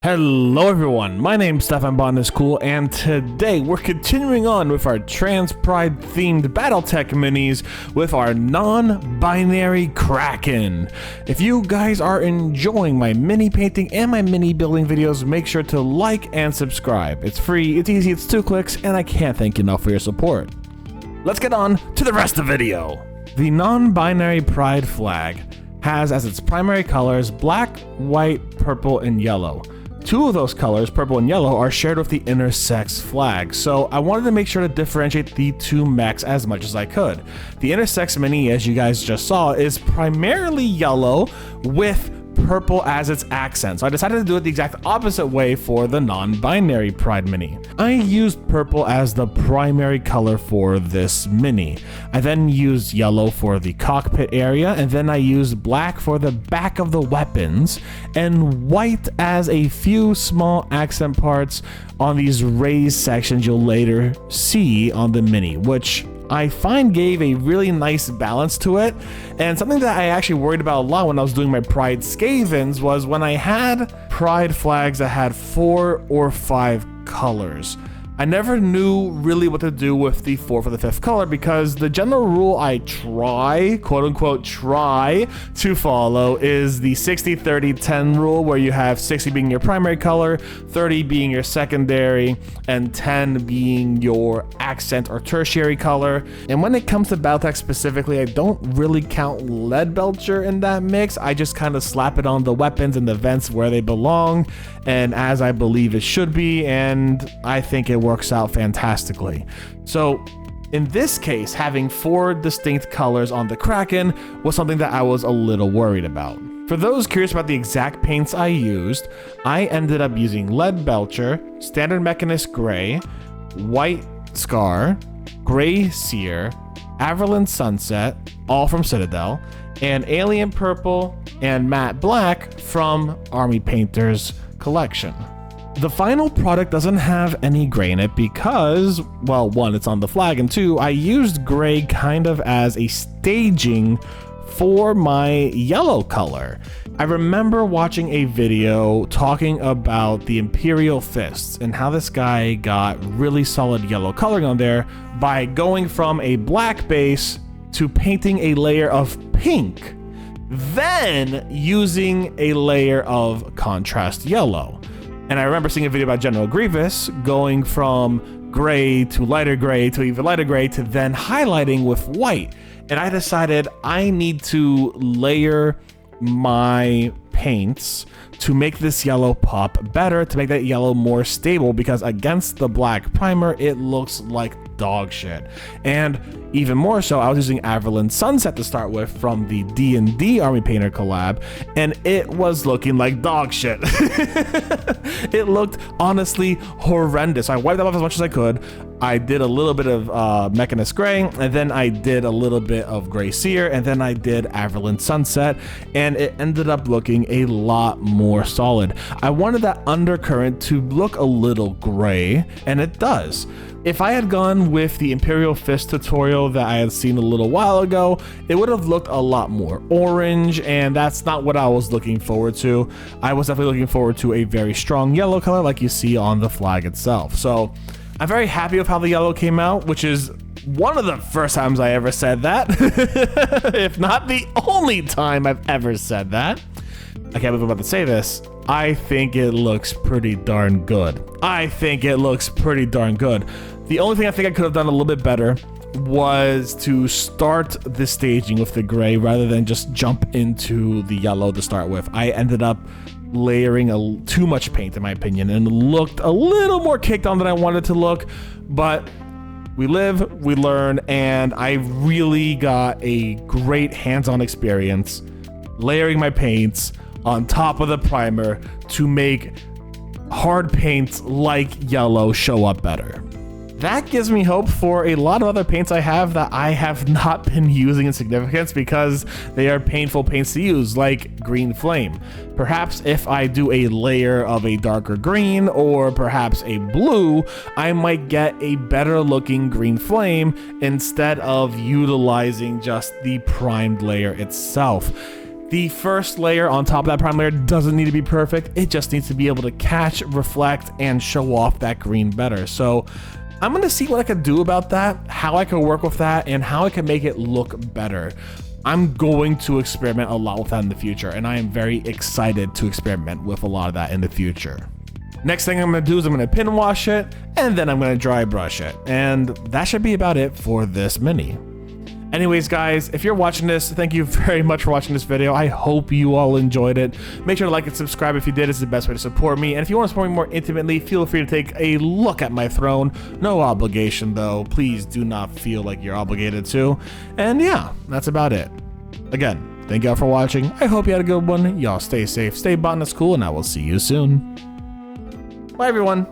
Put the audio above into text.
Hello everyone, my name's Botanist Cool, and today we're continuing on with our Trans Pride themed Battletech minis with our non-binary Kraken. If you guys are enjoying my mini painting and my mini building videos, make sure to like and subscribe. It's free, it's easy, it's 2 clicks, and I can't thank you enough for your support. Let's get on to the rest of the video. The non-binary Pride flag has as its primary colors black, white, purple, and yellow. 2 of those colors, purple and yellow, are shared with the intersex flag, so I wanted to make sure to differentiate the 2 mechs as much as I could. The intersex mini, as you guys just saw, is primarily yellow with purple as its accent, so I decided to do it the exact opposite way for the non-binary Pride mini. I used purple as the primary color for this mini. I then used yellow for the cockpit area, and then I used black for the back of the weapons, and white as a few small accent parts on these raised sections you'll later see on the mini, which I find gave a really nice balance to it. And something that I actually worried about a lot when I was doing my Pride Skavens was when I had Pride flags that had 4 or 5 colors. I never knew really what to do with the 4th or the 5th color, because the general rule I try, quote unquote, try to follow is the 60-30-10 rule, where you have 60 being your primary color, 30 being your secondary, and 10 being your accent or tertiary color. And when it comes to Battletech specifically, I don't really count Lead Belcher in that mix. I just kind of slap it on the weapons and the vents where they belong, and as I believe it should be, and I think it works out fantastically. So in this case, having 4 distinct colors on the Kraken was something that I was a little worried about. For those curious about the exact paints I used, I ended up using Lead Belcher, Standard Mechanist Gray, White Scar, Gray Seer, Averland Sunset, all from Citadel, and Alien Purple and Matte Black from Army Painter's collection. The final product doesn't have any gray in it because, well, 1, it's on the flag, and 2, I used gray kind of as a staging for my yellow color. I remember watching a video talking about the Imperial Fists and how this guy got really solid yellow coloring on there by going from a black base to painting a layer of pink, then using a layer of contrast yellow. And I remember seeing a video about General Grievous going from gray to lighter gray to even lighter gray to then highlighting with white. And I decided I need to layer my paints to make this yellow pop better, to make that yellow more stable, because against the black primer, it looks like dog shit. And even more so, I was using Averland Sunset to start with from the D&D Army Painter collab, and it was looking like dog shit. It looked honestly horrendous. I wiped that off as much as I could. I did a little bit of Mechanist Gray, and then I did a little bit of Gray Seer, and then I did Averland Sunset, and it ended up looking a lot more solid. I wanted that undercurrent to look a little gray, and it does. If I had gone with the Imperial Fist tutorial that I had seen a little while ago, it would have looked a lot more orange, and that's not what I was looking forward to. I was definitely looking forward to a very strong yellow color like you see on the flag itself. So I'm very happy with how the yellow came out, which is one of the first times I ever said that, if not the only time I've ever said that. I can't believe I'm about to say this. I think it looks pretty darn good. I think it looks pretty darn good. The only thing I think I could have done a little bit better was to start the staging with the gray rather than just jump into the yellow to start with. I ended up layering too much paint, in my opinion, and looked a little more caked on than I wanted to look, but we live, we learn, and I really got a great hands-on experience layering my paints on top of the primer to make hard paints like yellow show up better. That gives me hope for a lot of other paints I have that I have not been using in significance because they are painful paints to use, like Green Flame. Perhaps if I do a layer of a darker green or perhaps a blue, I might get a better looking Green Flame instead of utilizing just the primed layer itself. The first layer on top of that prime layer doesn't need to be perfect. It just needs to be able to catch, reflect, and show off that green better. So I'm gonna see what I can do about that, how I can work with that, and how I can make it look better. I'm going to experiment a lot with that in the future, and I am very excited to experiment with a lot of that in the future. Next thing I'm gonna do is I'm gonna pin wash it, and then I'm gonna dry brush it. And that should be about it for this mini. Anyways, guys, if you're watching this, thank you very much for watching this video. I hope you all enjoyed it. Make sure to like and subscribe if you did. It's the best way to support me. And if you want to support me more intimately, feel free to take a look at my throne. No obligation, though. Please do not feel like you're obligated to. And yeah, that's about it. Again, thank y'all for watching. I hope you had a good one. Y'all stay safe, stay Botanist Cool, and I will see you soon. Bye, everyone.